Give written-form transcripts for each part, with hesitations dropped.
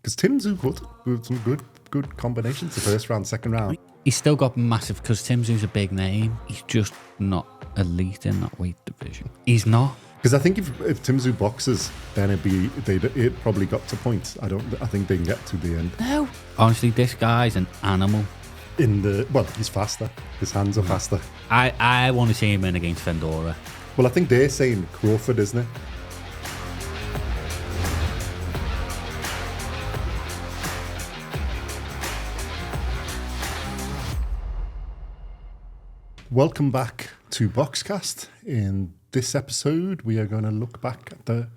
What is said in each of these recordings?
Because Tim Tszyu could with some good combinations, the first round, second round. He's still got massive, because Tim Tszyu's a big name. He's just not elite in that weight division. He's not. Because I think if Tim Tszyu boxes, then it probably got to points. I think they can get to the end. No. Honestly, this guy's an animal. He's faster. His hands are faster. I want to see him in against Fendora. Well, I think they're saying Crawford, isn't it? Welcome back to BoxCast. In this episode, we are going to look back at the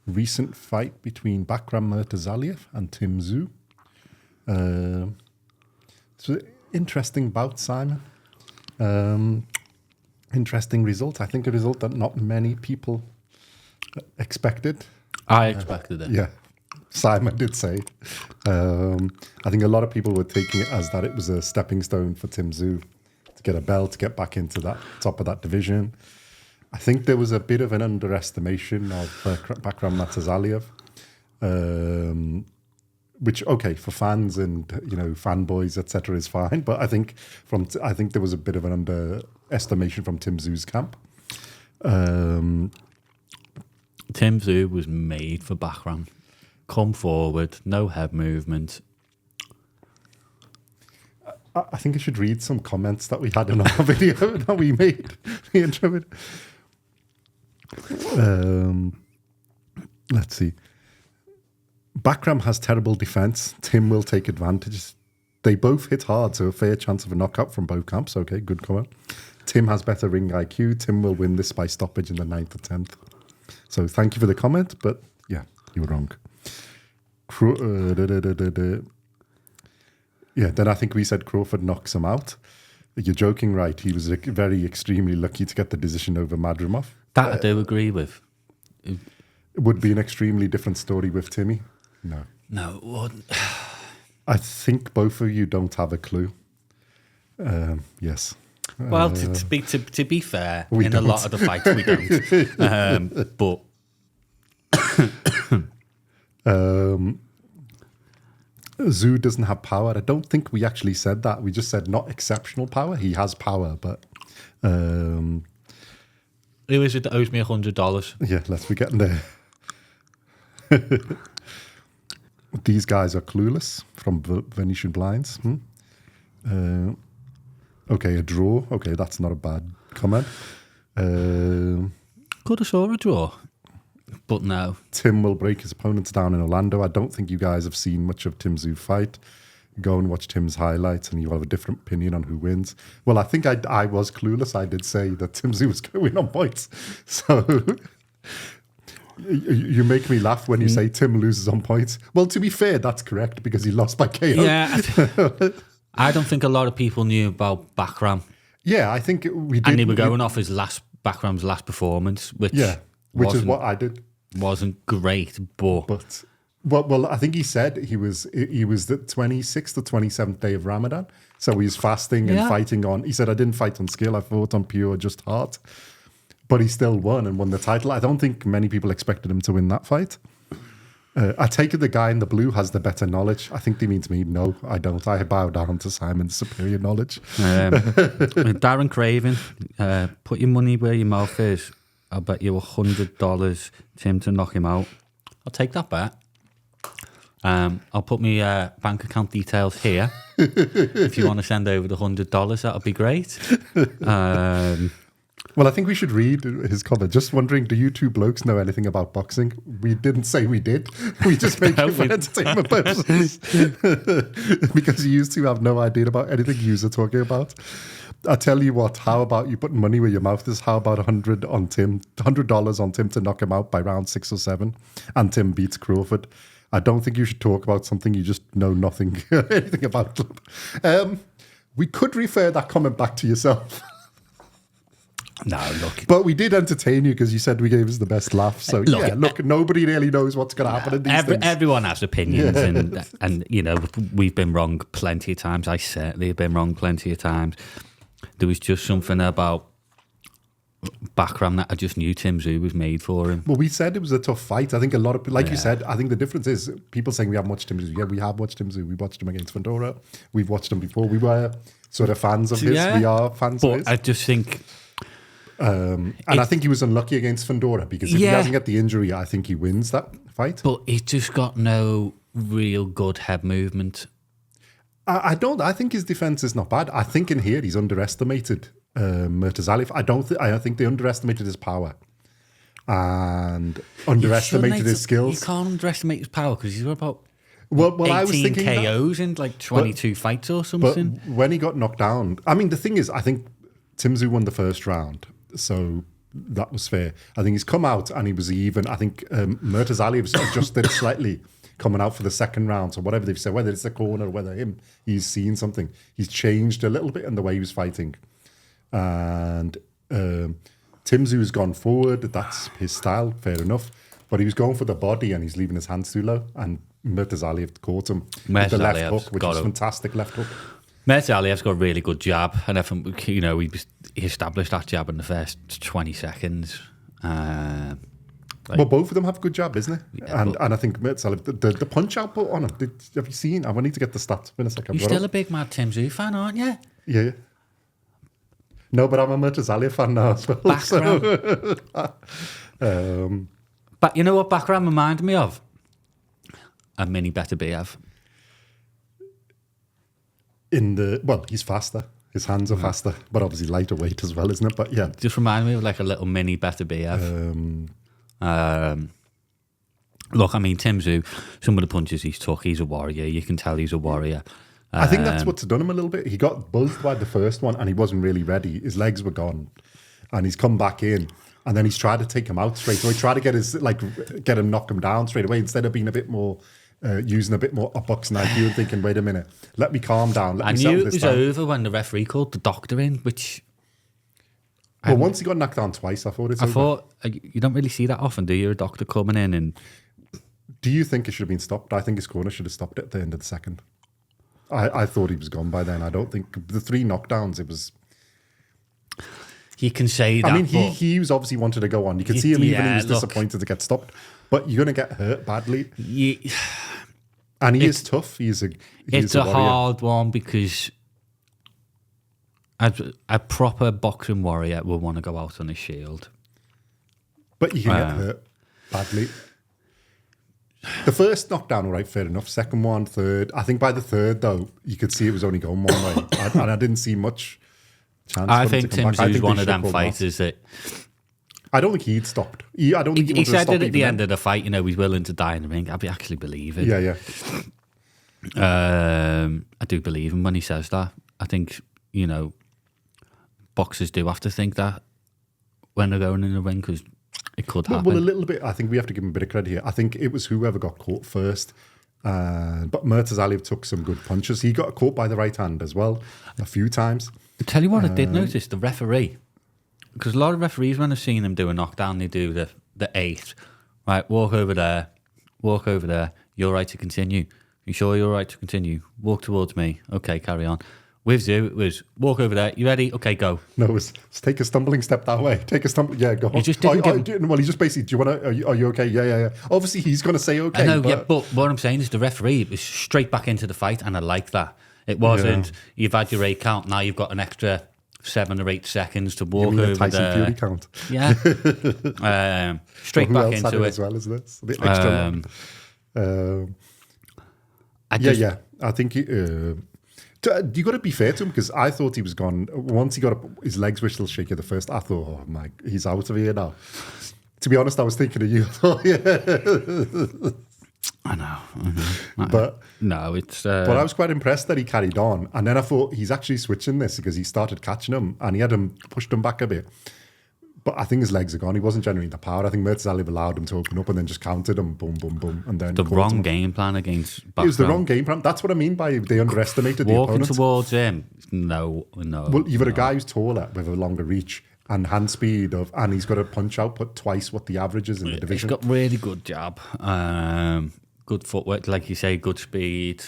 recent fight between Bakhram Murtazaliev and Tim Tszyu. It's an interesting bout, Simon. Interesting result. I think a result that not many people expected. I expected it. Yeah, Simon did say. I think a lot of people were taking it as that it was a stepping stone for Tim Tszyu to get a belt, to get back into that top of that division. I think there was a bit of an underestimation of Bakhram Murtazaliev, which, okay, for fans and fanboys, etc., is fine. But I think there was a bit of an underestimation from Tim Tszyu's camp. Tim Tszyu was made for Bakhram. Come forward, no head movement. I think I should read some comments that we had in our video that we made. The intro. Let's see. Bakhram has terrible defense. Tim will take advantage. They both hit hard, so a fair chance of a knockout from both camps. Okay, good comment. Tim has better ring IQ. Tim will win this by stoppage in the 9th or 10th. So thank you for the comment, but yeah, you were wrong. Yeah, then I think we said Crawford knocks him out. You're joking, right? He was very extremely lucky to get the decision over Madrimov. That I do agree with. It would be an extremely different story with Timmy. No. No, it wouldn't. I think both of you don't have a clue. Yes. Well, to be fair, in a lot of the fights we don't. But Tszyu doesn't have power. I don't think we actually said that. We just said not exceptional power. He has power, but... Who is it that owes me $100? Yeah, let's be getting there. These guys are clueless from Venetian Blinds. Okay, a draw. Okay, that's not a bad comment. Could have saw a draw, but no. Tim will break his opponents down in Orlando. I don't think you guys have seen much of Tim Tszyu fight. Go and watch Tim's highlights and you'll have a different opinion on who wins. Well, I think I was clueless. I did say that Tim Tszyu was going to win on points. So you make me laugh when you say Tim loses on points. Well, to be fair, that's correct because he lost by KO. Yeah, I don't think a lot of people knew about Bakhram. Yeah, I think we did. And they were going off his Bakhram's last performance, which is what I did. Wasn't great, but well, I think he said he was the 26th or 27th day of Ramadan, so he was fasting and fighting on. He said, "I didn't fight on skill; I fought on pure just heart." But he still won and won the title. I don't think many people expected him to win that fight. I take it the guy in the blue has the better knowledge. I think they mean to me, no, I don't. I bow down to Simon's superior knowledge. Darren Craven, put your money where your mouth is. I'll bet you $100 Tim to knock him out. I'll take that bet. I'll put my bank account details here. If you want to send over the $100, that'll be great. Well, I think we should read his comment. Just wondering, do you two blokes know anything about boxing? We didn't say we did. We just made it for entertainment purposes. Because you used to have no idea about anything you are talking about. I tell you what, how about you putting money where your mouth is? How about $100 on Tim to knock him out by round 6 or 7, and Tim beats Crawford? I don't think you should talk about something you just know anything about. We could refer that comment back to yourself. No, look. But we did entertain you because you said we gave us the best laugh. So look, nobody really knows what's going to happen in these things. Everyone has opinions, and we've been wrong plenty of times. I certainly have been wrong plenty of times. There was just something about Bakhram that I just knew Tszyu was made for him. Well, we said it was a tough fight. I think a lot of, like you said, I think the difference is people saying we haven't watched Tszyu. Yeah, we have watched Tszyu. We watched him against Fundora. We've watched him before. We were sort of fans of his. We are fans of his. I just think... and I think he was unlucky against Fundora because if he doesn't get the injury, I think he wins that fight. But he's just got no real good head movement. I think his defense is not bad. I think in here he's underestimated Murtazaliev. I think they underestimated his power and underestimated his skills. You can't underestimate his power because he's got about I was 18 thinking KOs in like 22 fights or something. But when he got knocked down, I mean, the thing is, I think Tszyu won the first round, so that was fair. I think he's come out and he was even. I think Murtazaliev's adjusted it slightly coming out for the second round. So whatever they've said, whether it's the corner or whether he's seen something. He's changed a little bit in the way he was fighting. And Tszyu's gone forward. That's his style, fair enough. But he was going for the body and he's leaving his hands too low. And Murtazaliev caught him with the left hook, which was fantastic left hook. Murtazaliev's got a really good jab. And I think, he established that jab in the first 20 seconds. Well, both of them have a good jab, isn't it? Yeah, and I think Murtazaliev, the punch output on him, have you seen? I need to get the stats in a second. You're still a big Mad Tszyu fan, aren't you? Yeah. No, but I'm a Murtazaliev fan now as well. Bakhram. But you know what Bakhram reminded me of? A mini Beterbiev. He's faster. His hands are faster, but obviously lighter weight as well, isn't it? But yeah. Just remind me of like a little mini Beterbiev. Look, I mean, Tszyu, some of the punches he's took, he's a warrior. You can tell he's a warrior. I think that's what's done him a little bit. He got buzzed by the first one and he wasn't really ready. His legs were gone. And he's come back in and then he's tried to take him out straight away. Tried to get him, knock him down straight away instead of being a bit more, using a bit more boxing IQ and thinking, wait a minute, let me calm down. I knew it was over when the referee called the doctor in, which... Well, once he got knocked down twice, I thought over. You don't really see that often, do you? A doctor coming in and... Do you think it should have been stopped? I think his corner should have stopped it at the end of the second. I thought he was gone by then. I don't think... The 3 knockdowns, it was... You can say that, I mean, he was obviously wanted to go on. You could see him he was disappointed to get stopped. But you're going to get hurt badly. And he is tough. It's a hard one because... A proper boxing warrior will want to go out on his shield. But you can get hurt badly. The first knockdown, all right, fair enough. Second one, third. I think by the third, though, you could see it was only going one way. And I didn't see much chance I think Tszyu's one of them fighters that... I don't think he'd stopped. I don't think he said it at the end of the fight, he's willing to die in the ring. I actually believe it. Yeah. I do believe him when he says that. I think, boxers do have to think that when they're going in the ring because it could happen. Well, a little bit. I think we have to give him a bit of credit here. I think it was whoever got caught first. But Murtazaliev took some good punches. He got caught by the right hand as well a few times. I'll tell you what I did notice, the referee. Because a lot of referees, when I've seen them do a knockdown, they do the 8. Right, walk over there. You're right to continue. You sure you're right to continue? Walk towards me. Okay, carry on. With Tszyu, it was walk over there. You ready? Okay, go. No, it was take a stumbling step that way. Take a stumbling. Yeah, go. He just didn't well, he just basically. Do you want to? Are you okay? Yeah. Obviously, he's going to say okay. I know. But what I'm saying is the referee was straight back into the fight, and I like that. It wasn't. You've had your 8 count. Now you've got an extra 7 or 8 seconds to walk over Tyson there. Fury count. Yeah. Straight back into it as well, isn't it? A bit extra. I think. You got to be fair to him because I thought he was gone. Once he got up, his legs were still shaky at the first. I thought, oh my, he's out of here now. To be honest, I was thinking of you. I know. But no, it's. But I was quite impressed that he carried on, and then I thought he's actually switching this because he started catching him and he had him pushed him back a bit. But I think his legs are gone. He wasn't generating the power. I think Murtazaliev allowed him to open up and then just counted him, boom, boom, boom, and then the wrong game plan against Bakhram. It was the wrong game plan. That's what I mean by they underestimated the opponent. Walking towards him, no. Well, you've got a guy who's taller with a longer reach and hand speed and he's got a punch output twice what the average is in the division. He's got really good jab, good footwork, like you say, good speed.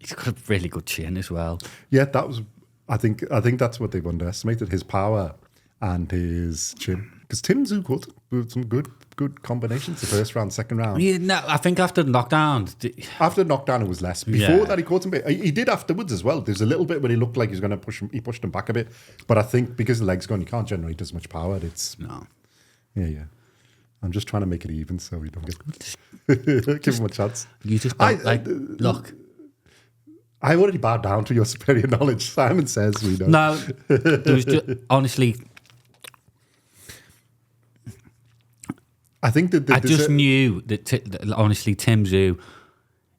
He's got a really good chin as well. Yeah, that was. I think that's what they've underestimated, his power. and his chin. Because Tszyu got some good combinations the first round, second round. Yeah, no, I think after the knockdown. After the knockdown, it was less. Before that, he caught him. He did afterwards as well. There's a little bit where he looked like he was going to push him. He pushed him back a bit. But I think because the leg's gone, you can't generate as much power. No. Yeah. I'm just trying to make it even so we don't get... Give him a chance. You just don't, look. I already bowed down to your superior knowledge. Simon says we don't. No, there was just, honestly... I think that I just knew that honestly, Tszyu,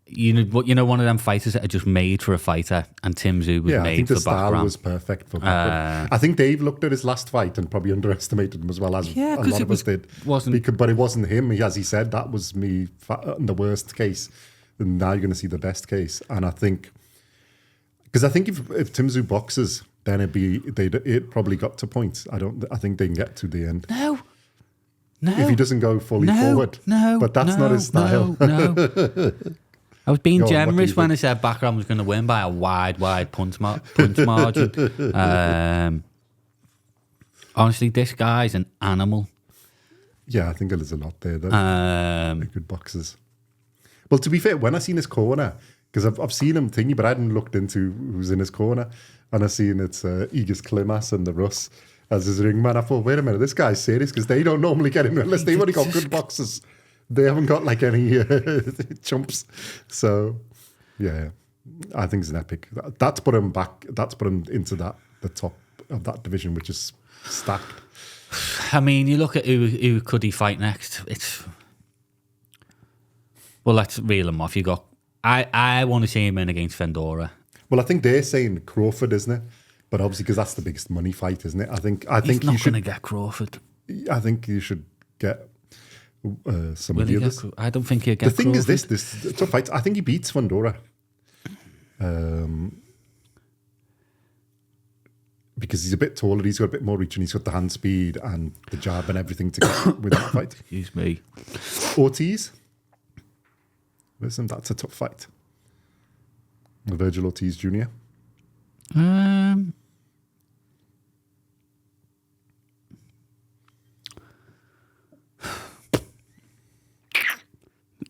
you know, one of them fighters that are just made for a fighter, and Tszyu was made for Bakhram. The style was perfect for Bakhram. I think Dave looked at his last fight and probably underestimated him as well as a lot of us did. But it wasn't him. As he said, that was me in the worst case. And now you're going to see the best case. And I think, because I think if Tszyu boxes, then it probably got to points. I think they can get to the end. No. If he doesn't go fully forward. But that's not his style. No. I was being generous when I said Bakhram was going to win by a wide punch margin. Honestly, this guy's an animal. Yeah, I think there's a lot there. They're good boxers. Well, to be fair, when I seen his corner, because I've seen him thingy, but I hadn't looked into who's in his corner, and I seen it's Igis Klimas and the Russ as his ringman. I thought, wait a minute, this guy's serious, because they don't normally get him unless they've already got good boxers. They haven't got like any chumps. So, yeah, I think it's an epic. That's put him back. That's put him into the top of that division, which is stacked. I mean, you look at who could he fight next. Well, let's reel him off. You got. I want to see him in against Vendora. Well, I think they're saying Crawford, isn't it? But obviously, because that's the biggest money fight, isn't it? I think he's not going to get Crawford. I think you should get some of the others. I don't think he'll get Crawford. The thing is this tough fight. I think he beats Vendora. Because he's a bit taller, he's got a bit more reach, and he's got the hand speed and the jab and everything to get with that fight. Excuse me. Ortiz. Listen, that's a tough fight. Virgil Ortiz Jr.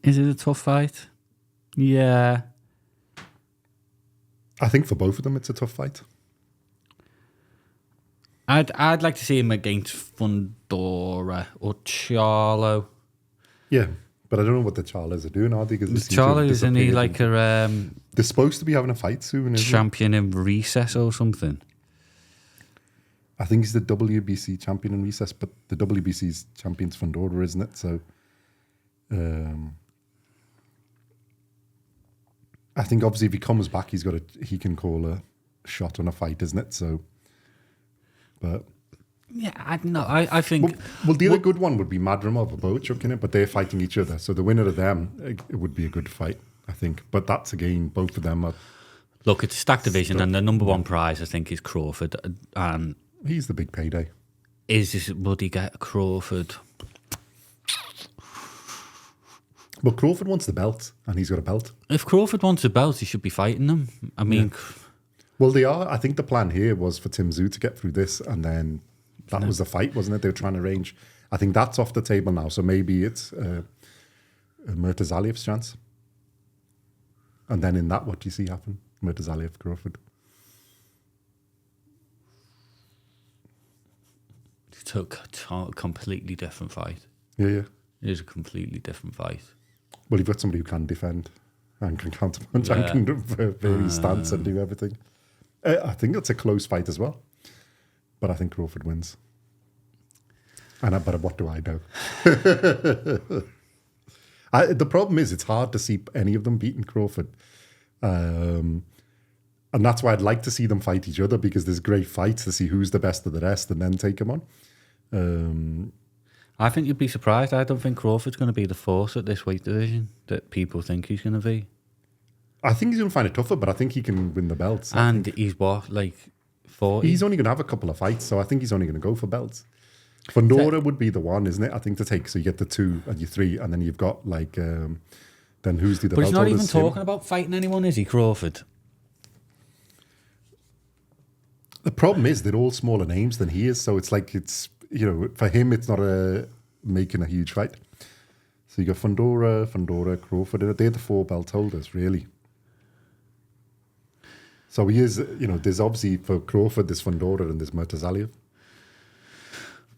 Is it a tough fight? Yeah. I think for both of them, it's a tough fight. I'd like to see him against Fundora or Charlo. Yeah, but I don't know what the Charlos are doing, are they? Because Charlo, isn't he like a... they're supposed to be having a fight soon, isn't champion in recess or something? I think he's the WBC champion in recess, but the WBC's champion's Fundora, isn't it? So, I think obviously if he comes back, he can call a shot on a fight, isn't it? So, but yeah, I don't know. I think the other good one would be Madrimov or Bochuk, in it, but they're fighting each other. So the winner of them, it would be a good fight, I think. But that's again, both of them are. Look, it's a stacked division, and the number one prize I think is Crawford, and he's the big payday. Would he get Crawford? Well, Crawford wants the belt, and he's got a belt. If Crawford wants a belt, he should be fighting them. I mean, well, they are. I think the plan here was for Tszyu to get through this, and then that was the fight, wasn't it? They were trying to arrange. I think that's off the table now. So maybe it's Murtazaliev's chance. And then in that, what do you see happen? Murtazaliev, Crawford. It's a completely different fight. Yeah. It is a completely different fight. Well, you've got somebody who can defend and can counterpunch and can vary stance and do everything. I think it's a close fight as well. But I think Crawford wins. But what do I know? The problem is it's hard to see any of them beating Crawford. And that's why I'd like to see them fight each other, because there's great fights to see who's the best of the rest and then take them on. I think you'd be surprised. I don't think Crawford's going to be the force at this weight division that people think he's going to be. I think he's going to find it tougher, but I think he can win the belts. And he's what, like 40? He's only going to have a couple of fights, so I think he's only going to go for belts. Fundora would be the one, isn't it? I think to take. So you get the 2 and your 3, and then you've got like, then who's the belt? But he's not even talking about fighting anyone, is he, Crawford? The problem is they're all smaller names than he is, so it's like for him it's not making a huge fight. So you got Fundora, Crawford. They're the 4 belt holders, really. So he is, there's obviously for Crawford, there's Fundora and there's Murtazaliev.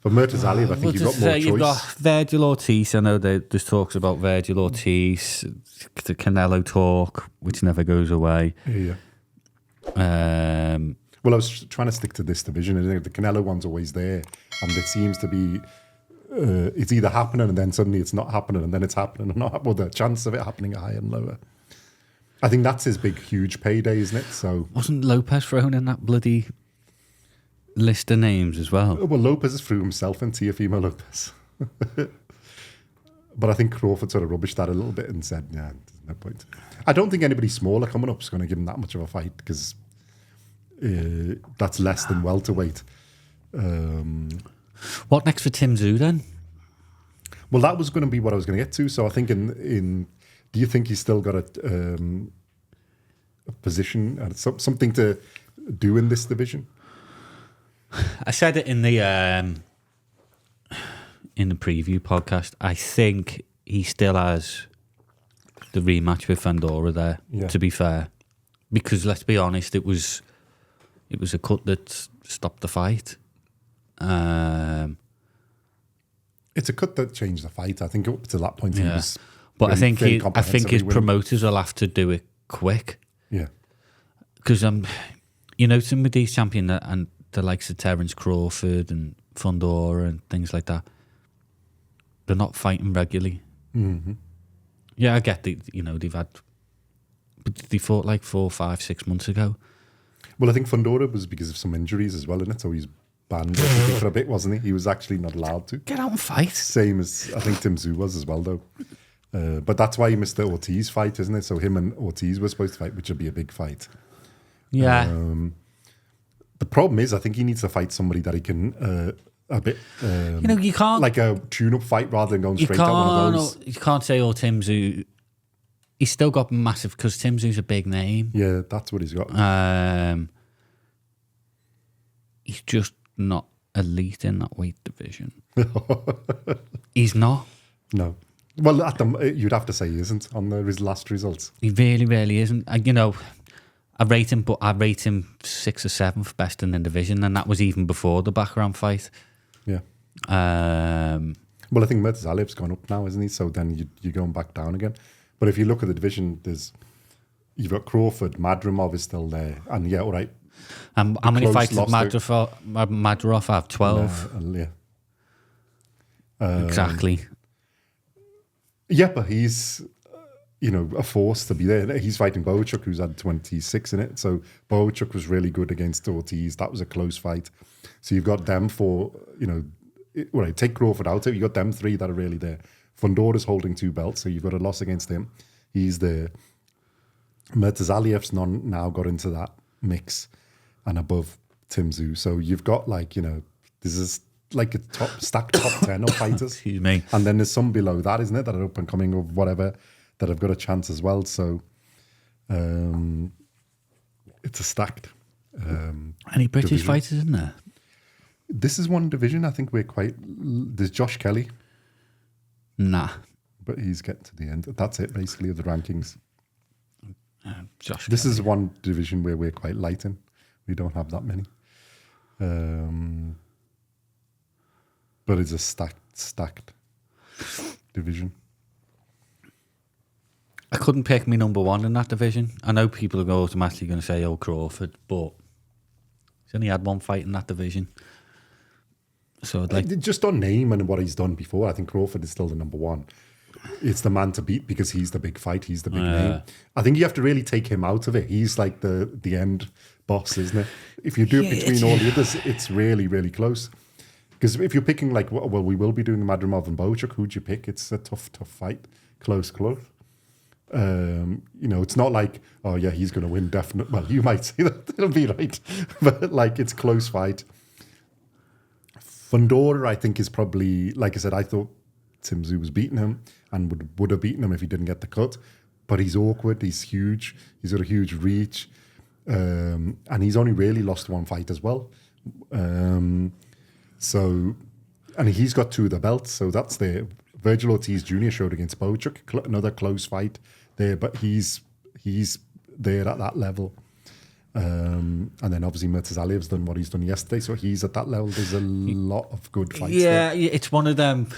For Murtazaliev, I think you've got more choice. You've got Virgil Ortiz. I know there's talks about Virgil Ortiz, the Canelo talk, which never goes away. Yeah. Well, I was trying to stick to this division. And the Canelo one's always there. And it seems to be, it's either happening and then suddenly it's not happening and then it's happening and not happening. Well, the chance of it happening are higher and lower. I think that's his big, huge payday, isn't it? So wasn't Lopez thrown in that bloody list of names as well? Well, Lopez threw himself in Teofimo Lopez. But I think Crawford sort of rubbished that a little bit and said, yeah, there's no point. I don't think anybody smaller coming up is going to give him that much of a fight because that's less than welterweight. What next for Tszyu then? Well, that was going to be what I was going to get to. So I think do you think he's still got a position and something to do in this division? I said it in the preview podcast. I think he still has the rematch with Fundora there. Yeah. To be fair, because let's be honest, it was a cut that stopped the fight. It's a cut that changed the fight. I think up to that point, he was. But I think his promoters will have to do it quick. Yeah, because some of these champions and the likes of Terence Crawford and Fundora and things like that, they're not fighting regularly. Mm-hmm. Yeah, I get they've had, but they fought like 4, 5, 6 months ago. Well, I think Fundora was because of some injuries as well, isn't it? So he's banned for a bit, wasn't he? He was actually not allowed to get out and fight. Same as I think Tszyu was as well, though. But that's why he missed the Ortiz fight, isn't it? So him and Ortiz were supposed to fight, which would be a big fight. Yeah. The problem is, I think he needs to fight somebody that he can a bit. You can't like a tune-up fight rather than going straight at one of those. You can't say, Tszyu. He's still got massive because Tszyu's a big name. Yeah, that's what he's got. He's just not elite in that weight division. He's not. No. Well, you'd have to say he isn't on his last results. He really, really isn't. I rate him, but I rate him 6th or 7th best in the division, and that was even before the Bakhram fight. Yeah. Well, I think Murtazaliev's gone up now, isn't he? So then you're going back down again. But if you look at the division, you've got Crawford, Madrimov is still there, and yeah, all right. How many fights does Madrimov have? 12. Yeah. Exactly. Yeah, but he's, a force to be there. He's fighting Boachuk, who's had 26 in it. So Boachuk was really good against Ortiz. That was a close fight. So you've got them take Crawford out. You've got them 3 that are really there. Fundora's holding 2 belts, so you've got a loss against him. He's there. Murtazaliev's now got into that mix and above Tszyu. So you've got this is like a stacked top 10 of fighters. Excuse me. And then there's some below that, isn't it, that are up and coming or whatever that have got a chance as well. So it's a stacked Any British division. fighters in there? This is one division I think there's Josh Kelly. Nah. But he's getting to the end. That's it, basically, of the rankings. This is one division where we're quite light in. We don't have that many. But it's a stacked division. I couldn't pick me number 1 in that division. I know people are automatically going to say, Crawford, but he's only had 1 fight in that division. So just on name and what he's done before, I think Crawford is still the number 1. It's the man to beat because he's the big fight, he's the big name. I think you have to really take him out of it. He's like the end boss, isn't it? If you do it between all the others, it's really, really close. Because if you're picking we will be doing Madrimov and Boachuk, who'd you pick? It's a tough fight. Close. It's not like, he's going to win definitely. Well, you might say that, it'll be right. But it's close fight. Fundora, I think, is probably, like I said, I thought Tszyu was beating him and would have beaten him if he didn't get the cut. But he's awkward, he's huge, he's got a huge reach. And he's only really lost one fight as well. And he's got 2 of the belts, so that's the Virgil Ortiz Jr. showed against Bochuk, another close fight there, but he's there at that level. And then obviously Murtazaliev's done what he's done yesterday, so he's at that level. There's a lot of good fights there. It's one of them.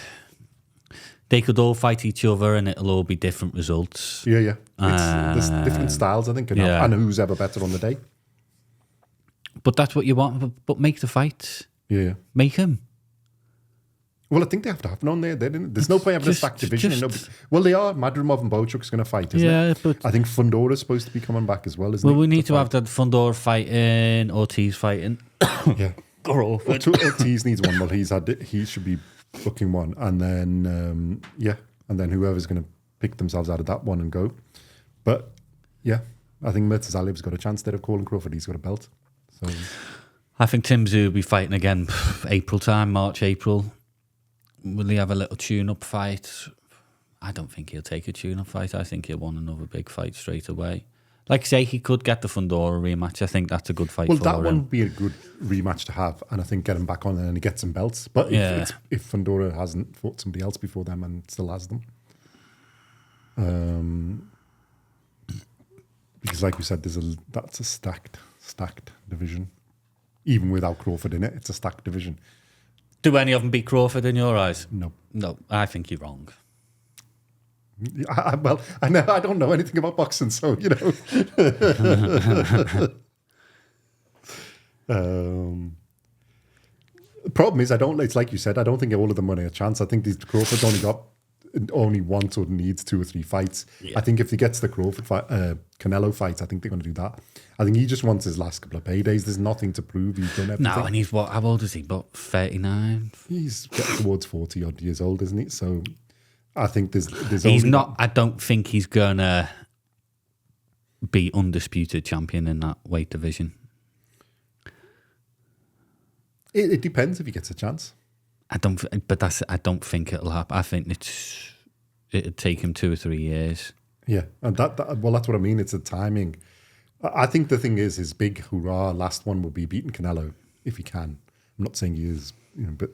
They could all fight each other and it'll all be different results. Yeah. There's different styles, I think, and who's ever better on the day. But that's what you want. But make the fights. Yeah. Make them. Well, I think they have to have one there. There's no point having a stacked division. Well, they are. Madrimov and Bochuk's going to fight, isn't it? But I think Fundora's supposed to be coming back as well, isn't it? Well, we need to have that Fundora fighting, Ortiz fighting. Yeah. Ortiz needs one. Well, he should be booking one. And then, and then whoever's going to pick themselves out of that one and go. But, yeah, I think Murtazaliev's got a chance there of calling Crawford. He's got a belt. So I think Tszyu will be fighting again March, April. Will he have a little tune-up fight? I don't think he'll take a tune-up fight. I think he'll want another big fight straight away. Like I say, he could get the Fundora rematch. I think that's a good fight for him. Well, that one would be a good rematch to have, and I think get him back on and he gets some belts. But if Fundora hasn't fought somebody else before them and still has them. Because like you said, that's a stacked division. Even without Crawford in it, it's a stacked division. Do any of them beat Crawford in your eyes? No. No, I think you're wrong. I don't know anything about boxing, so, you know. The problem is, it's like you said, I don't think all of them won a chance. I think Crawford's only wants or needs 2 or 3 fights. Yeah. I think if he gets the Crawford fight, Canelo fight, I think they're going to do that. I think he just wants his last couple of paydays. There's nothing to prove. He's done everything. No, and he's what? How old is he? About 39? He's getting towards 40 odd years old, isn't he? So I think there's he's not. I don't think he's gonna be undisputed champion in that weight division. It depends if he gets a chance. I don't think it'll happen. I think it'd take him 2 or 3 years. Yeah, and that's what I mean. It's the timing. I think the thing is, his big hurrah last one will be beating Canelo if he can. I'm not saying he is, but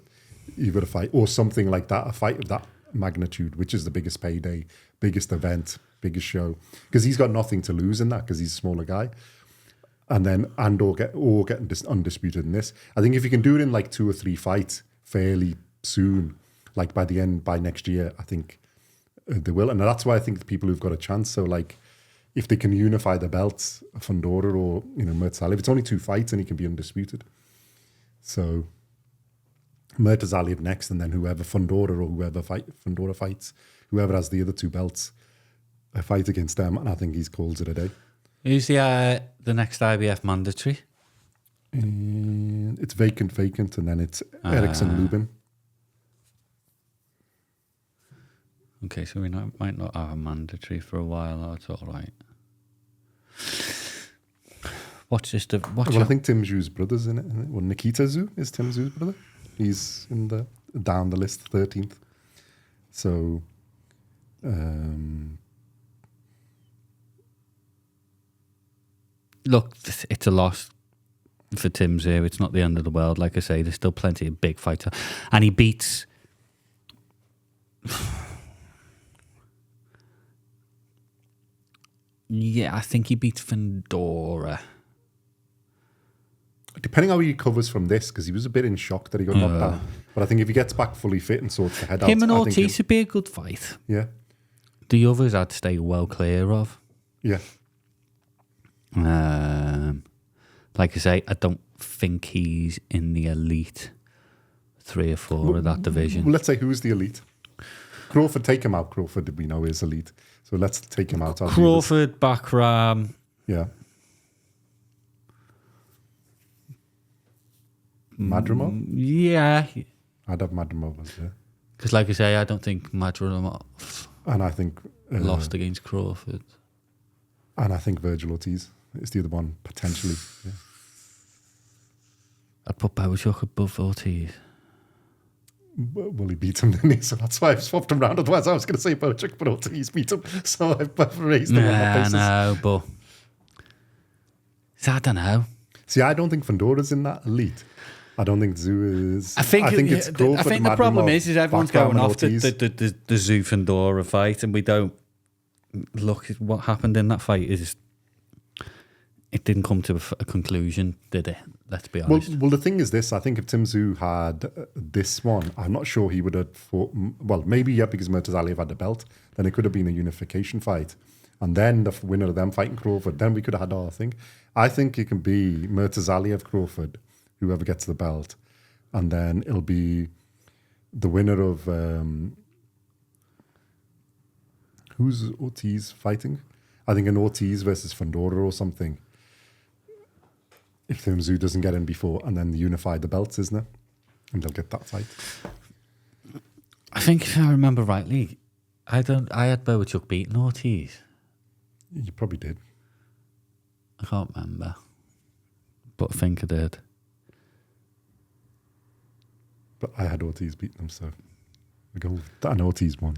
you've got to fight or something like that. A fight of that magnitude, which is the biggest payday, biggest event, biggest show, because he's got nothing to lose in that because he's a smaller guy. And then getting undisputed in this. I think if you can do it in like 2 or 3 fights fairly soon, like by next year, I think they will. And that's why I think the people who've got a chance. So like, if they can unify the belts, Fundora or Murtazaliev, it's only 2 fights and he can be undisputed. So Murtazaliev next, and then whoever Fundora or Fundora fights, whoever has the other 2 belts, a fight against them, and I think he's calls it a day. Who's the next IBF mandatory? It's vacant, and then it's Erickson Lubin. Okay, so we might not have a mandatory for a while. That's all right. I think Tim Tszyu's brother's in it. Isn't it? Well, Nikita Tszyu is Tim Tszyu's brother. He's down the list, 13th. So, look, it's a loss for Tim Tszyu. It's not the end of the world. Like I say, there's still plenty of big fights. And he beats... yeah, I think he beats Fundora. Depending how he recovers from this, because he was a bit in shock that he got knocked down. But I think if he gets back fully fit and sorts the head out... Him and Ortiz would be a good fight. Yeah. The others I'd stay well clear of. Yeah. Like I say, I don't think he's in the elite 3 or 4 of that division. Well, let's say who's the elite. Crawford, take him out. Crawford, we know, is elite. So let's take him out. Crawford, Bakhram. Yeah. Madrimov? Yeah. I'd have Madrimov as there. Because like I say, I don't think Madrimov... And I think... lost against Crawford. And I think Virgil Ortiz is the other one, potentially. Yeah. I'd put Bochuk above Ortiz. Well, he beat him, didn't he? So that's why I've swapped him round. Otherwise, I was going to say Bochuk, but Ortiz beat him. So I've raised him on that basis. No, but So I don't know. See, I don't think Fundora's in that elite. I don't think Tszyu is. I think it's Crawford. I think the problem is everyone's Bakhram going off the Ortiz. Tszyu Fundora fight, and we don't look at what happened in that fight. It didn't come to a conclusion, did it? Let's be honest. Well, the thing is this. I think if Tszyu had this one, I'm not sure he would have fought. Well, maybe, yeah, because Murtazaliev had the belt. Then it could have been a unification fight. And then the winner of them fighting Crawford. Then we could have had our thing. I think it can be Murtazaliev Crawford, whoever gets the belt. And then it'll be the winner of... who's Ortiz fighting? I think an Ortiz versus Fundora or something. If Tszyu doesn't get in before, and then unify the belts, isn't it? And they'll get that fight. I think if I remember rightly, I had Boachuk beating Ortiz. You probably did. I can't remember, but I think I did. But I had Ortiz beating him, so we go. And Ortiz won.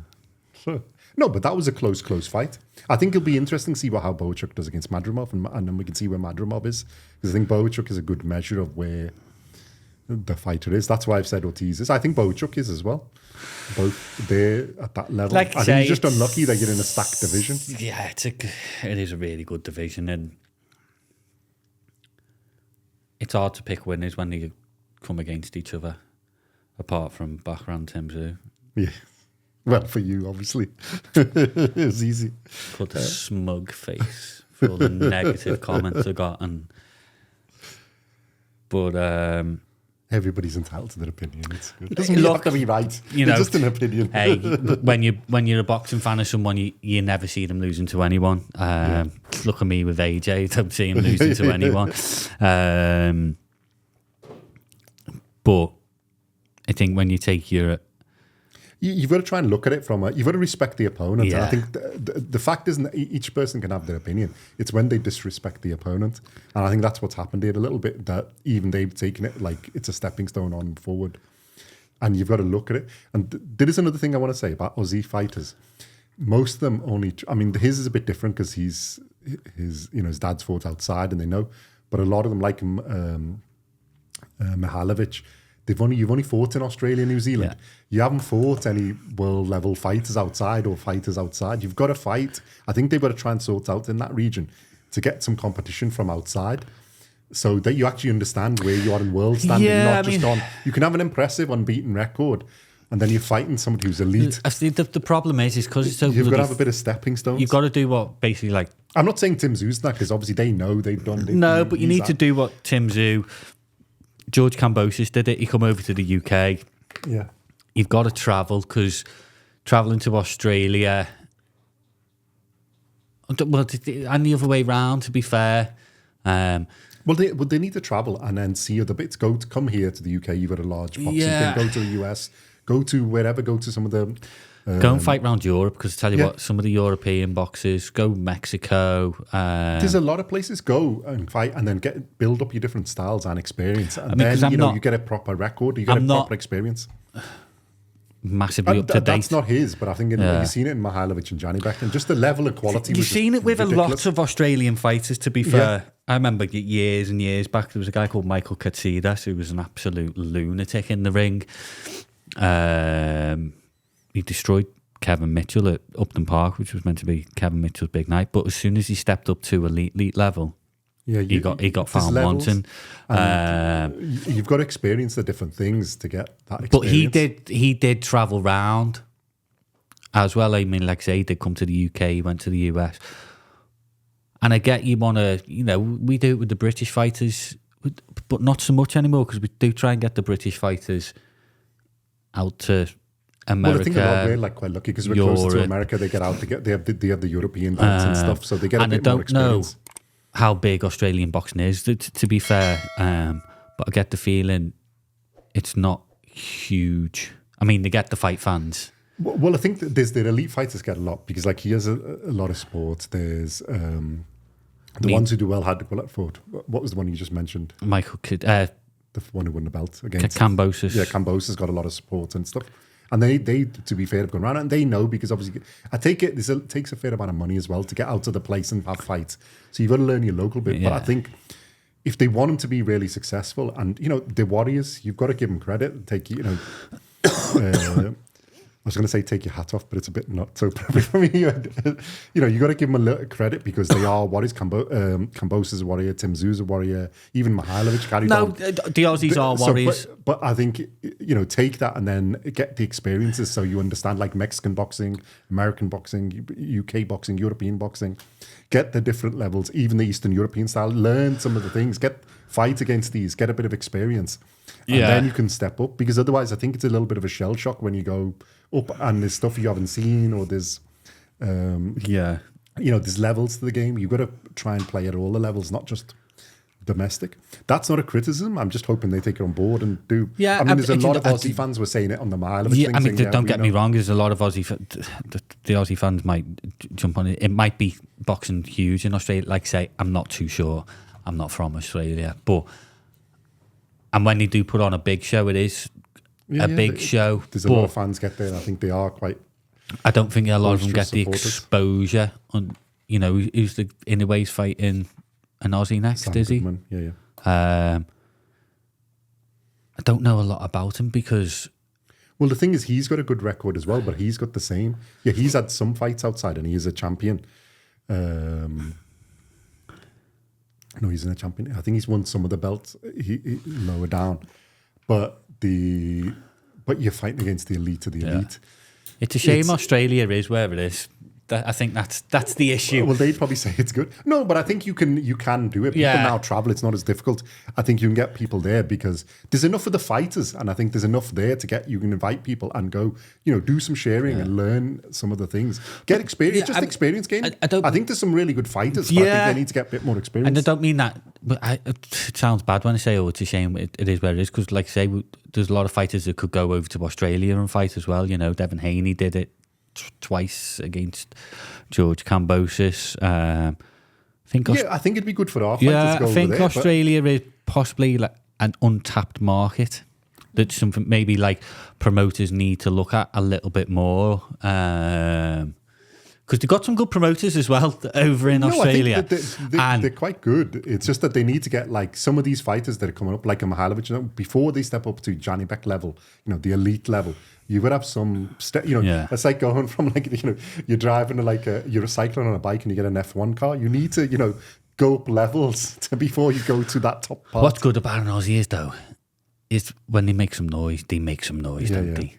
So, no, but that was a close fight. I think it'll be interesting to see how Boachuk does against Madrimov, and then we can see where Madrimov is. Because I think Boachuk is a good measure of where the fighter is. That's why I've said Ortiz is. I think Boachuk is as well. Both there at that level. Like I think he's just unlucky that you're in a stacked division. Yeah, it is a really good division, and it's hard to pick winners when they come against each other, apart from Bakhram Tszyu. Yeah. Well, for you, obviously. It was easy. Put a smug face for all the negative comments I got. But everybody's entitled to their opinion. It doesn't have to be right. It's just an opinion. Hey, when you're a boxing fan of someone, you never see them losing to anyone. Look at me with AJ. Don't see him losing to anyone. But I think when you take you've got to try and look at it you've got to respect the opponent. Yeah. And I think the fact isn't that each person can have their opinion. It's when they disrespect the opponent. And I think that's what's happened here a little bit, that even they've taken it like it's a stepping stone on forward. And you've got to look at it. And there is another thing I want to say about Aussie fighters. Most of them only, I mean, his is a bit different because his dad's fought outside and they know. But a lot of them, like Mihalovic, you've only fought in Australia and New Zealand. Yeah. You haven't fought any world level fighters outside or fighters outside. You've got to fight. I think they've got to try and sort out in that region to get some competition from outside, so that you actually understand where you are in world standing. Yeah, you can have an impressive unbeaten record, and then you're fighting somebody who's elite. I think the problem is because it's so. You've got to have a bit of stepping stones. You've got to do what basically like. I'm not saying Tim Tszyu's that, because obviously they know they've done. No, but you need to do what Tim Tszyu. George Kambosos did it. He come over to the UK. Yeah. You've got to travel, because travelling to Australia, well, and the other way round, to be fair. Well, they need to travel and then see other bits. Come here to the UK. You've got a large boxing thing. Go to the US. Go to wherever. Go to some of the... go and fight around Europe, because I tell you what, some of the European boxers, go Mexico. There's a lot of places. Go and fight, and then build up your different styles and experience, and then you get a proper record. You get a proper experience. Massively up to date. That's not his, but I think you've seen it in Mihalovic and Janibek, and just the level of quality. You've seen it with ridiculous. a lot of Australian fighters, to be fair. I remember years and years back, there was a guy called Michael Katsidas who was an absolute lunatic in the ring. He destroyed Kevin Mitchell at Upton Park, which was meant to be Kevin Mitchell's big night. But as soon as he stepped up to elite level, he got found wanting. You've got to experience the different things to get that experience. But he did travel round as well. I mean, like I say, he did come to the UK, he went to the US. And I get you want to, we do it with the British fighters, but not so much anymore, because we do try and get the British fighters out to America. Well, I think we're quite lucky, because we're closer to America. They get out, they have the European belts and stuff, so they get a bit more experience. Know how big Australian boxing is, to be fair, but I get the feeling it's not huge. I mean, they get the fight fans. Well, I think that the elite fighters get a lot, because like he has a lot of sports. There's the ones who do well had to go forward. What was the one you just mentioned? Michael Kidd. The one who won the belt against Kambosos. Yeah, Kambosos got a lot of support and stuff. And they, to be fair, have gone around, and they know, because obviously, I take it takes a fair amount of money as well to get out of the place and have fights. So you've got to learn your local bit. Yeah. But I think if they want them to be really successful, and they're warriors, you've got to give them credit. Take I was going to say take your hat off, but it's a bit not so appropriate for me. You got to give them a little credit because they are warriors. Kambosa's a warrior, Tszyu's a warrior, even Mihailovic carried on. The Aussies are warriors. But I think, take that and then get the experiences so you understand, like Mexican boxing, American boxing, UK boxing, European boxing. Get the different levels, even the Eastern European style. Learn some of the things. Fight against these. Get a bit of experience. And then you can step up. Because otherwise, I think it's a little bit of a shell shock when you go up and there's stuff you haven't seen or there's, there's levels to the game. You've got to try and play at all the levels, not just domestic. That's not a criticism. I'm just hoping they take it on board and do. Yeah, I mean, there's a lot of Aussie fans were saying it on the Mihailovic thing. I mean, don't get me wrong. There's a lot of Aussie. The Aussie fans might jump on it. It might be boxing huge in Australia. Like say, I'm not too sure. I'm not from Australia, and when they do put on a big show, it is a big show. There's a lot of fans get there. And I think they are quite. I don't think a lot of them get the exposure. On who's the in the ways fighting an Aussie next? Sam is Goodman. he? Yeah. I don't know a lot about him because. Well, the thing is, he's got a good record as well, but he's got the same. Yeah, he's had some fights outside, and he is a champion. No, he's in a champion. I think he's won some of the belts. He lower down, but you're fighting against the elite of the elite. It's a shame Australia is where it is. I think that's the issue. Well, they'd probably say it's good. No, but I think you can do it. People now travel. It's not as difficult. I think you can get people there because there's enough of the fighters, and I think there's enough there to get. You can invite people and go, do some sharing and learn some of the things. Get experience, just experience game. I think there's some really good fighters, but I think they need to get a bit more experience. And I don't mean that, but it sounds bad when I say, it's a shame. It is where it is because, like I say, there's a lot of fighters that could go over to Australia and fight as well. Devin Haney did it twice against George Kambosos. I think it'd be good for our fighters to go over there. I think Australia is possibly like an untapped market. That's something maybe like promoters need to look at a little bit more. Because they've got some good promoters as well over in Australia. I think they're quite good. It's just that they need to get like some of these fighters that are coming up, like a Mihailovic, before they step up to Janibek level, the elite level. You would have some, it's like going from like, you're driving you're cycling on a bike and you get an F1 car. You need to, go up levels before you go to that top part. What's good about an Aussie is though, is when they make some noise, don't they?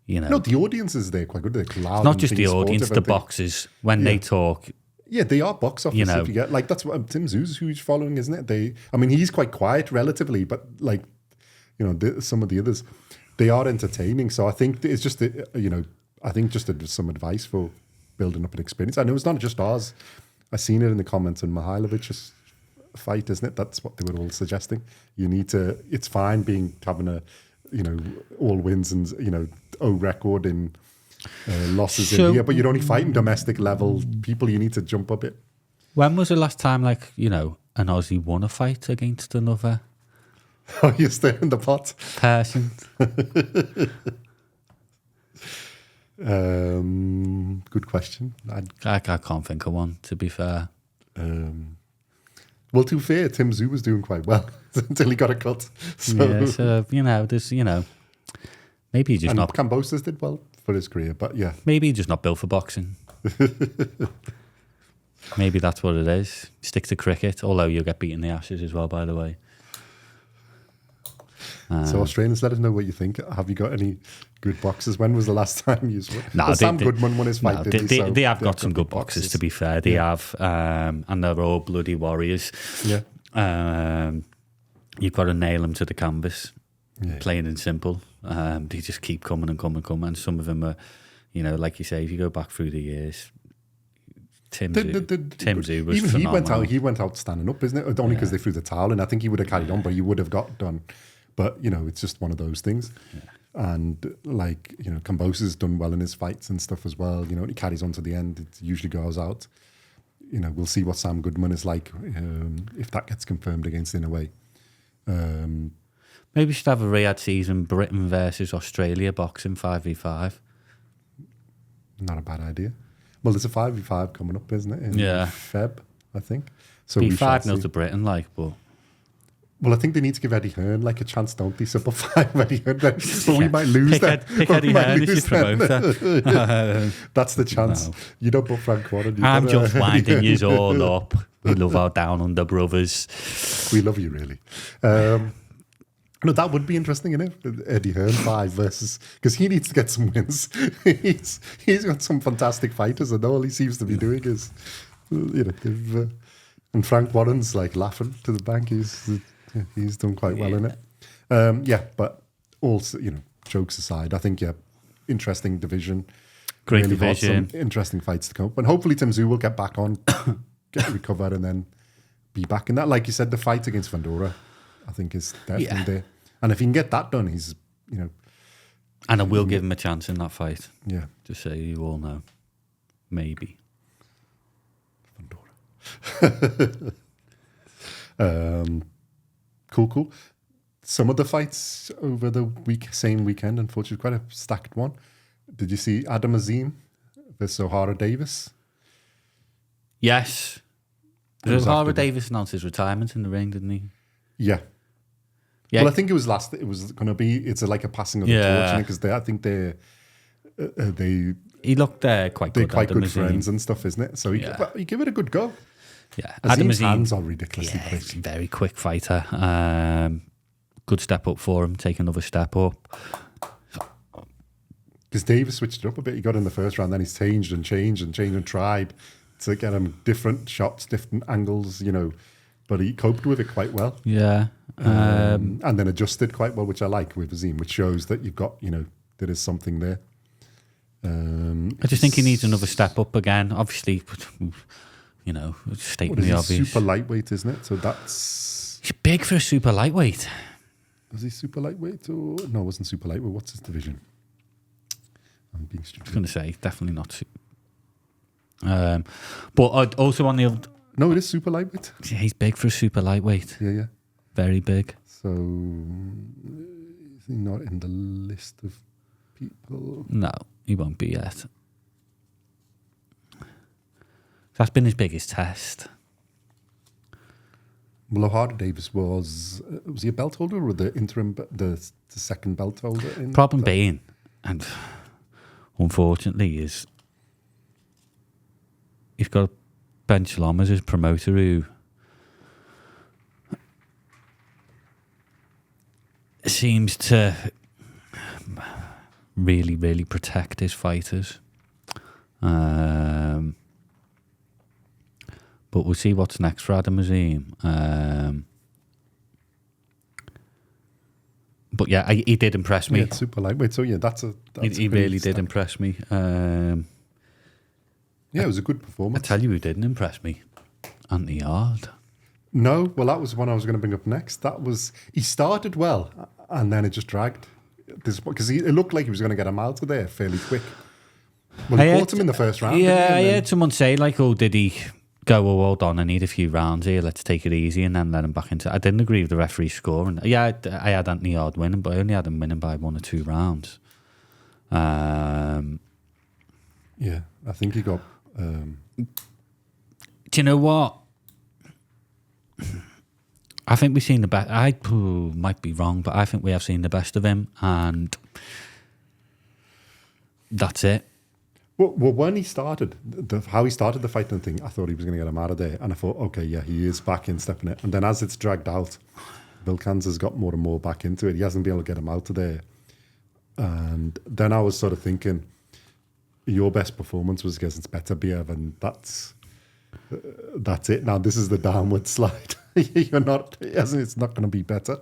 No, the audience is there quite good. They're loud. It's not just the audience, the boxers, when they talk. Yeah, they are box office. If you get, that's what Tszyu's huge following, isn't it? He's quite quiet relatively, but some of the others, they are entertaining. So I think it's just, some advice for building up an experience. I know it's not just ours. I've seen it in the comments on Mihailovic's fight, isn't it? That's what they were all suggesting. You need to, it's fine having a, all wins and, record in losses in here, but you're only fighting domestic level people. You need to jump a bit. When was the last time, an Aussie won a fight against another? Oh, you're still in the pot. Person. Good question. I can't think of one, to be fair. Well, to be fair, Tszyu was doing quite well until he got a cut. So there's, maybe he's just not. Kambosos did well for his career, but yeah. Maybe he's just not built for boxing. Maybe that's what it is. Stick to cricket, although you'll get beaten in the Ashes as well, by the way. So Australians, let us know what you think. Have you got any good boxers? When was the last time you saw? No, Sam Goodman won his fight. They have got some good boxers, to be fair. They have, and they're all bloody warriors. Yeah. You've got to nail them to the canvas, plain and simple. They just keep coming and coming and coming. And some of them are, like you say, if you go back through the years, Tszyu was even phenomenal. he went out standing up, isn't it? Only because they threw the towel in. I think he would have carried on, but he would have got done. But, it's just one of those things. Yeah. And, Kambosa's done well in his fights and stuff as well. He carries on to the end. It usually goes out. We'll see what Sam Goodman is like if that gets confirmed against Inouye. Maybe we should have a Riyadh season, Britain versus Australia boxing 5v5. Not a bad idea. Well, there's a 5v5 coming up, isn't it? In Feb, I think. So be 5-0 to Britain, but... Well, I think they need to give Eddie Hearn like a chance, don't they? Simplify Eddie Hearn, but we might lose that. Pick Eddie Hearn as your promoter. That's the chance. No. You don't put Frank Warren. I'm just winding you all up. We love our down under brothers. We love you, really. No, that would be interesting, isn't it? Eddie Hearn 5 versus... Because he needs to get some wins. he's got some fantastic fighters, and all he seems to be doing is... and Frank Warren's like laughing to the bank. He's done quite well in it. But also, jokes aside, I think, interesting division. Great really division. Some interesting fights to come. And hopefully Tim Tszyu will get back on, get recovered, and then be back in that. Like you said, the fight against Vandora, I think, is definitely there. And if he can get that done, he's, And I will give him a chance in that fight. Yeah. Just so you all know. Maybe. Vandora. Cool. Some of the fights over the same weekend, unfortunately, quite a stacked one. Did you see Adam Azim versus O'Hara Davis? Yes. O'Hara Davis announced his retirement in the ring, didn't he? Yeah. Well, I think it was going to be. It's like a passing of the torch, because I think they. He looked quite good. They're quite good friends and stuff, isn't it? So you give it a good go. Yeah, Azim's hands are ridiculously quick. Very quick fighter. Good step up for him. Take another step up. Because Davis switched it up a bit. He got in the first round, then he's changed and tried to get him different shots, different angles, But he coped with it quite well. Yeah. And then adjusted quite well, which I like with Azim, which shows that you've got, there is something there. I just think he needs another step up again. Obviously, stating the obvious. Super lightweight, isn't it? So that's... He's big for a super lightweight. Was he super lightweight? Or no, it wasn't super lightweight. What's his division? I'm being stupid. I was going to say, definitely not. But I'd also on the other... No, it is super lightweight. Yeah, he's big for a super lightweight. Yeah. Very big. So, is he not in the list of people? No, he won't be yet. That's been his biggest test. Well, O'Hara Davis was he a belt holder or the interim, the second belt holder? Problem being, and unfortunately, is he's got Ben Shalom as his promoter who seems to really, really protect his fighters. But we'll see what's next for Adam Azim. But yeah, he did impress me. Yeah, super lightweight. So yeah, he really did impress me. Yeah, it was a good performance. I tell you who didn't impress me. Anthony Yard. No, well, that was one I was going to bring up next. He started well, and then it just dragged. Because it looked like he was going to get him out of there fairly quick. Well, he caught him in the first round. Yeah, I heard someone say, did he go, hold on, I need a few rounds here, let's take it easy, and then let him back into... I didn't agree with the referee's score. And I had Anthony Yard winning, but I only had him winning by 1 or 2 rounds. Yeah, I think he got... Do you know what? I think we've seen the best. I might be wrong, but I think we have seen the best of him, and that's it. Well, when he started, how he started the fight and thing, I thought he was going to get him out of there, and I thought, okay, yeah, he is back in stepping it. And then as it's dragged out, Vilkans has got more and more back into it. He hasn't been able to get him out of there. And then I was sort of thinking, your best performance was against Beterbiev, and that's it. Now this is the downward slide. It's not going to be better.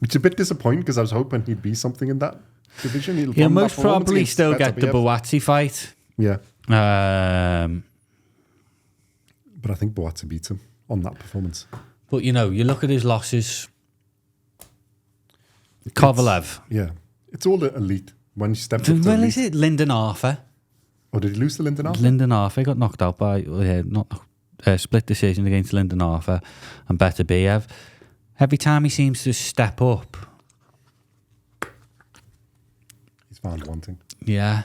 Which is a bit disappointing because I was hoping he'd be something in that division. He'll most probably still get the Boazzi fight. Yeah. But I think Boazzi beats him on that performance. But you look at his losses. Kovalev. Yeah. It's all the elite. When you stepped up to Well, elite. is it Lyndon Arthur? Oh, did he lose to Lyndon Arthur? Lyndon Arthur got knocked out by split decision against Lyndon Arthur and Beterbiev. Every time he seems to step up, he's found wanting. Yeah.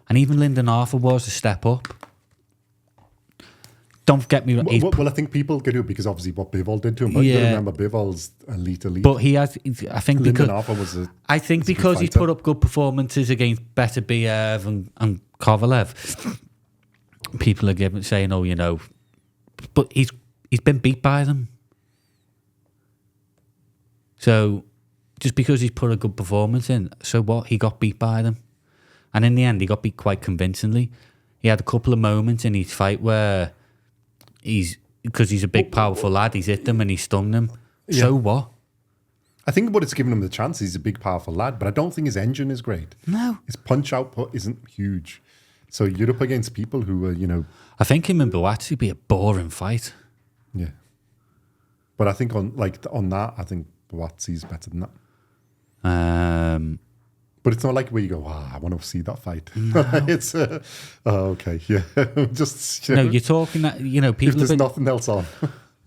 And even Lyndon Arthur was a step up. don't get me wrong. Well, I think people get it because obviously what Bivol did to him. But you remember Bivol's elite. But he has. I think because he's put up good performances against Beterbiev and Kovalev. People are saying, "Oh, you know," but he's been beat by them. So just because he's put a good performance in, so what? He got beat by them, and in the end, he got beat quite convincingly. He had a couple of moments in his fight where because he's a big, powerful lad, he's hit them and he stung them. Yeah. So what? I think what it's given him the chance, he's a big, powerful lad, but I don't think his engine is great. No. His punch output isn't huge. So you're up against people who are, I think him and Buatsi would be a boring fight. Yeah. But I think on that, I think Buatsi's better than that. But it's not like where you go, I want to see that fight. No. It's, okay, yeah. Just, no, you're talking that, people. If there's nothing else on.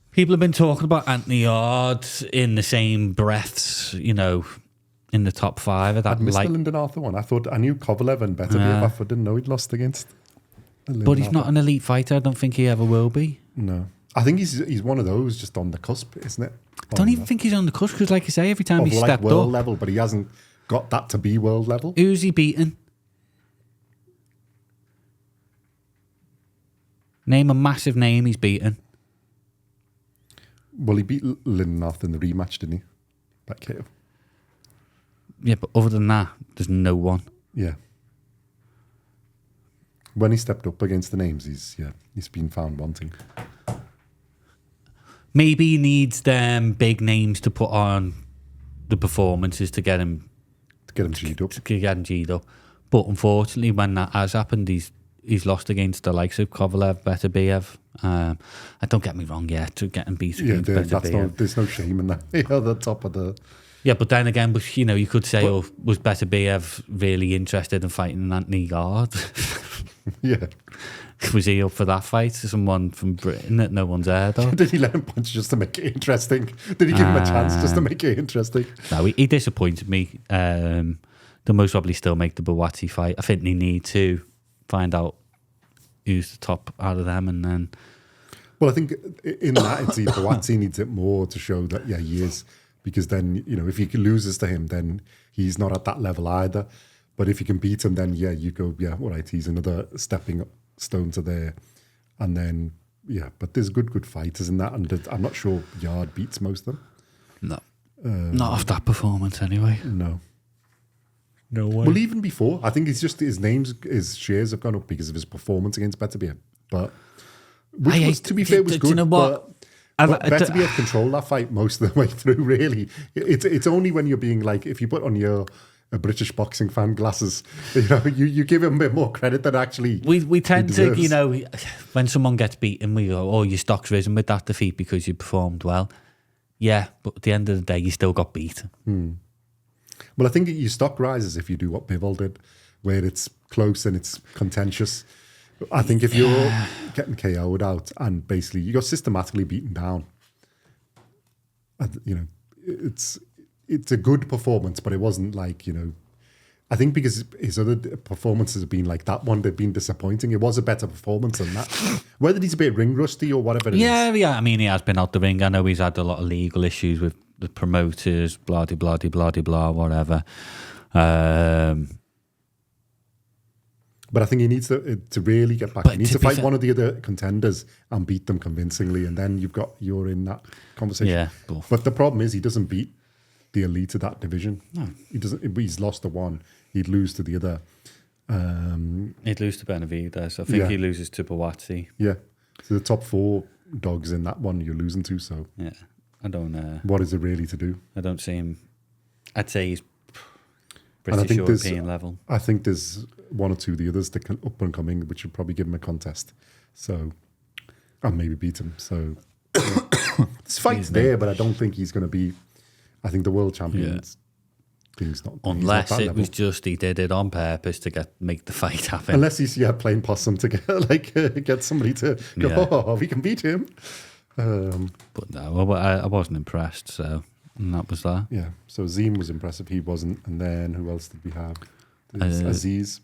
People have been talking about Anthony Yard in the same breaths, in the top 5 of that. I'd missed the Lyndon Arthur one. I knew Kovalev and Beterbiev. I didn't know he'd lost against. But he's not an elite fighter. I don't think he ever will be. No. I think he's one of those just on the cusp, isn't it? I don't even think he's on the cusp because, like I say, every time he stepped world up. level, but he hasn't got that to be world level. Who's he beaten? Name a massive name he's beaten. Well, he beat Lyndon Arthur in the rematch, didn't he? That KO. Yeah, but other than that, there's no one. Yeah. When he stepped up against the names, he's been found wanting. Maybe he needs them big names to put on the performances to get him G'd up. To get him G'd up. But unfortunately, when that has happened, he's lost against the likes of Kovalev, Beterbiev. Don't get me wrong, to get him beat against Beterbiev. There's no shame in that. The top of the... Yeah, but then again, you could say, was Beterbiev really interested in fighting Anthony Yard? Yeah. Was he up for that fight? Someone from Britain that no one's heard of? Did he let him punch just to make it interesting? Did he give him a chance just to make it interesting? No, he disappointed me. They'll most probably still make the Buatsi fight. I think they need to find out who's the top out of them and then... Well, I think in that, it's Buatsi needs it more to show that, he is. Because then, if he loses to him, then he's not at that level either. But if you can beat him, then, you go, all right, he's another stepping stone to there. And then, but there's good fighters in that. And I'm not sure Yard beats most of them. No. Not off that performance, anyway. No. No way. Well, even before, I think it's just his shares have gone up because of his performance against Beterbiev. But, to be fair, was good. Do you know what? But Beterbiev controlled that fight most of the way through, really. It's only when you're being like, if you put on your British boxing fan glasses, you give him a bit more credit than actually we tend to, when someone gets beaten, we go, oh, your stock's risen with that defeat because you performed well. Yeah, but at the end of the day, you still got beat. Well, I think your stock rises if you do what Bivol did, where it's close and it's contentious. I think if you're getting KO'd out and basically you got systematically beaten down, it's a good performance, but it wasn't like, I think because his other performances have been like that one, they've been disappointing. It was a better performance than that. Whether he's a bit ring rusty or whatever it is. Yeah, I mean, he has been out the ring. I know he's had a lot of legal issues with the promoters, blah, blah, blah, blah, blah, whatever. But I think he needs to really get back. He needs to fight one of the other contenders and beat them convincingly, and then you're in that conversation. Yeah, but the problem is he doesn't beat the elite of that division. No, he doesn't. He's lost to one. He'd lose to the other. He'd lose to Benavidez. I think he loses to Buatsi. Yeah, so the top 4 dogs in that one you're losing to. So yeah, I don't. What is it really to do? I don't see him. I'd say he's British European level. I think there's one or two of the others that can up and coming, which would probably give him a contest. So, and maybe beat him. So, this fight's there, but I don't think he's going to be. I think the world champions. Thing's not. Unless it was just he did it on purpose to make the fight happen. Unless he's playing possum to get somebody to go. Oh, we can beat him. But no, I wasn't impressed. So. And that was that. Yeah. So Zim was impressive. He wasn't. And then who else did we have? Aziz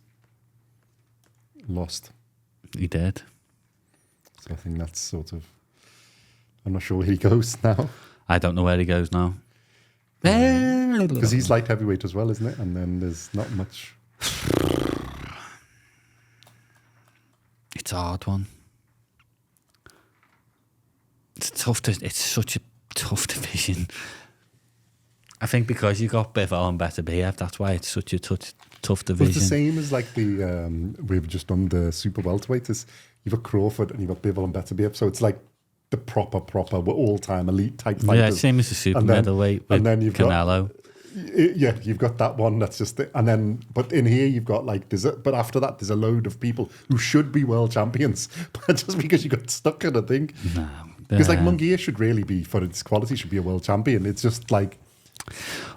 lost. He did. So I think that's sort of... I'm not sure where he goes now. I don't know where he goes now. Because he's light heavyweight as well, isn't it? And then there's not much... It's a hard one. It's such a tough division. I think because you got Bivol and Beterbiev, that's why it's such a tough division. Well, it's the same as like the we've just done the super welterweight. You've got Crawford and you've got Bivol and Beterbiev, so it's like the proper all-time elite type fighters. Yeah, same as the super middleweight with then you've Canelo. You've got that one that's just and then but in here you've got like but after that there's a load of people who should be world champions, but just because you got stuck in a thing. No, because like Munguia should really be, for its quality, should be a world champion. It's just like,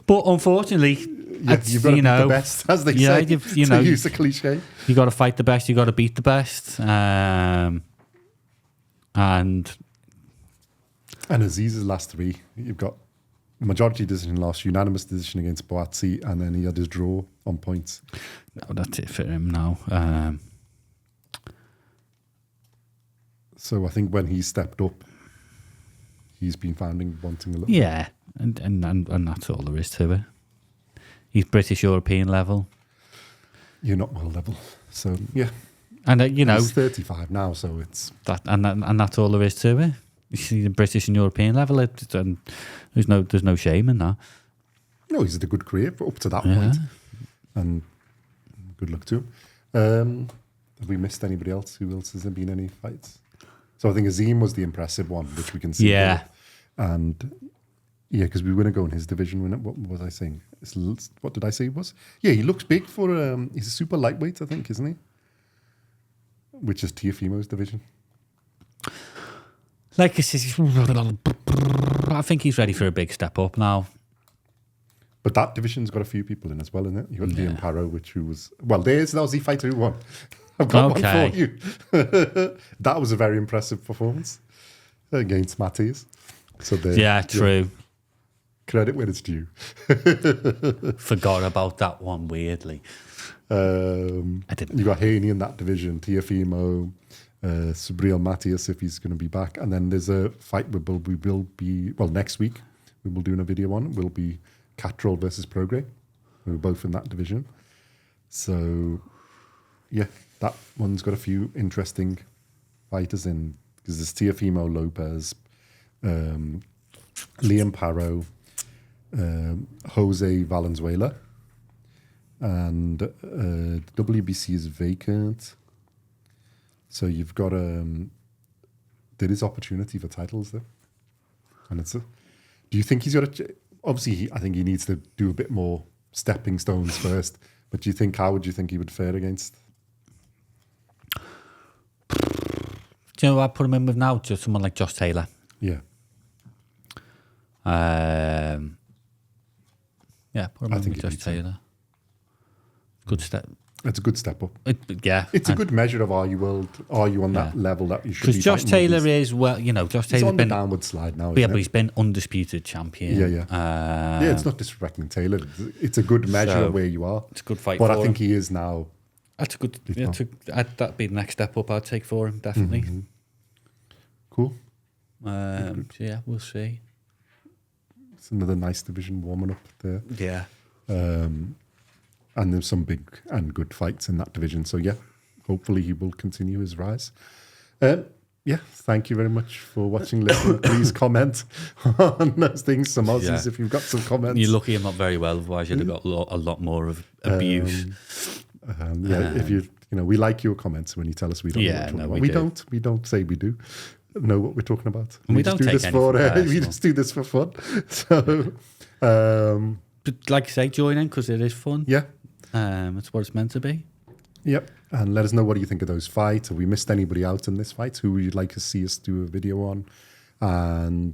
but unfortunately, you've got to beat the best, as they say. To use the cliche, you got to fight the best. You got to beat the best, and Aziz's last three, you've got majority decision loss, unanimous decision against Boatsi, and then he had his draw on points. No, that's it for him now. So I think when he stepped up, he's been wanting a little. Yeah, and that's all there is to it. He's British European level. You're not world level, so yeah. And he's 35 now, so it's that, and that's all there is to it. You see the British and European level, and there's no shame in that. No, he's had a good career up to that point, and good luck to him. Have we missed anybody else? Who else has there been any fights? So I think Azim was the impressive one, which we can see. Yeah. Here. And yeah, because we were going to go in his division. What was I saying? What did I say he was? Yeah, he looks big for, he's a super lightweight, I think, isn't he? Which is Teofimo's division. Like I said, I think he's ready for a big step up now. But that division's got a few people in as well, isn't it? You got Liam Parrow, that was the Aussie fighter who won. I've got one for you. That was a very impressive performance against Matties. So true. Credit where it's due. Forgot about that one weirdly. I didn't. You got Haney in that division, Teofimo, Subriel Matias if he's going to be back, and then there's a fight we will be next week. We will do a video on. It will be Catrol versus Prograis. We're both in that division. So yeah, that one's got a few interesting fighters in, because there's Teofimo Lopez, Liam Parrow, Jose Valenzuela, and WBC is vacant. So you've got there is opportunity for titles there, and do you think he's got to? Obviously, I think he needs to do a bit more stepping stones first. But how would you think he would fare against? Do you know what I put him in with now? Just someone like Josh Taylor. Yeah. Put him in with Josh Taylor. Good step. It's a good step up. It's a good measure of are you on that level that you should be. Because Josh Taylor is Josh Taylor's on the downward slide now. But he's been undisputed champion. Yeah. It's not disrespecting Taylor. It's a good measure of where you are. It's a good fight. But I think he is now. That's a good. That'd be the next step up I'd take for him, definitely. Mm-hmm. Cool. We'll see. It's another nice division warming up there. Yeah. And there's some big and good fights in that division. So yeah, hopefully he will continue his rise. Thank you very much for watching, listening. Please comment on those things. Some Aussies, if you've got some comments. You're lucky I'm not very well, otherwise you'd have got a lot more of abuse. If we like your comments when you tell us we don't know what we're talking about. We don't say we do know what we're talking about. We don't take anything we just do this for fun. So, but like I say, join in because it is fun. Yeah. It's what it's meant to be. Yep. And let us know what you think of those fights. Have we missed anybody out in this fight? Who would you like to see us do a video on? And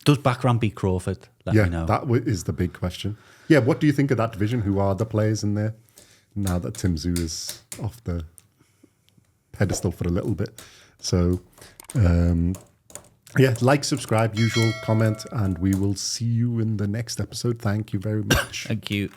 does Bakhram beat Crawford? Let me know. That is the big question. Yeah, what do you think of that division? Who are the players in there now that Tszyu is off the pedestal for a little bit? So, like, subscribe, usual comment, and we will see you in the next episode. Thank you very much. Thank you.